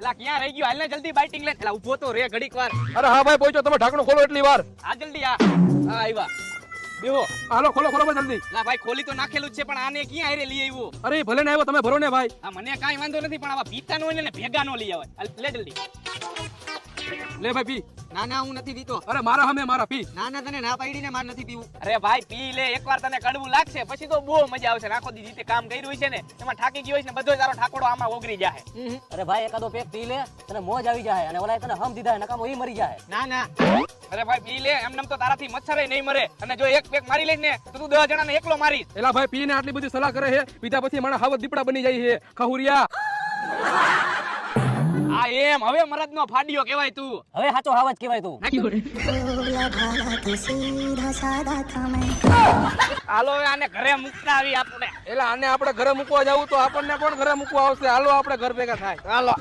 એલા ક્યાં રહી ગયો? હાલ ને જલ્દી બાઇટિંગ લે. એલા ઊભો તો રે ઘડીક વાર. અરે હા ભાઈ પહોંચો, તમે ઢાંકણું ખોલો એટલી વાર. આ જલ્દી આ આવ્યા. બેહો. હાલો ખોલો ખોલો ભાઈ જલ્દી. એલા ભાઈ ખોલી તો નાખેલું જ છે, પણ આને ક્યાં હારે લઈ આવ્યો? અરે ભલે ને આવ્યો, તમે ભરો ને ભાઈ. આ મને કાંઈ વાંધો નથી, પણ આવા પીતા નો હોય ને ભેગા નો લઈ આવે. હાલ, લે જલ્દી. લે ભાઈ પી. ના ના હું નથી પીતો. અરે મારા હમે મારા પી. ના ના તને ના પાડી ને માર નથી પીવું. અરે ભાઈ પી લે, એકવાર તને કડવું લાગશે પછી તો બહુ મજા આવશે. આખો દી રીતે કામ કર્યું છે ને એમાં થાકી ગયો છે ને બધો તારો ઠાકોડો આમાં ઓગરી જાય. અરે ભાઈ એકાદો પેક પી લે, તને મોજ આવી જાય અને ઓલાએ તને હમ દીધા નકામો ઈ મરી જાય. ના ના અરે ભાઈ પી લે, એમ તો તારાથી મચ્છરે નહીં મરે. અને જો એક પેક મારી લઈશ ને તો તું 10 જણાને એકલો મારીશ. એલા ભાઈ પીને આટલી બધી સલાહ કરે છે, પીધા પછી મારા હાવત દીપડા બની જાય છે ખહુરિયા. આ એમ હવે મરદ નો ફાડ્યો કહેવાય તું. હવે સાચો હાવ જ કહેવાય તું. હાલો હવે આને ઘરે મૂકતા આવી આપણે. એલા આને આપણે ઘરે મૂકવા જાવું તો આપણને કોણ ઘરે મૂકવા આવશે? હાલો આપણે ઘર ભેગા થાય. હાલો.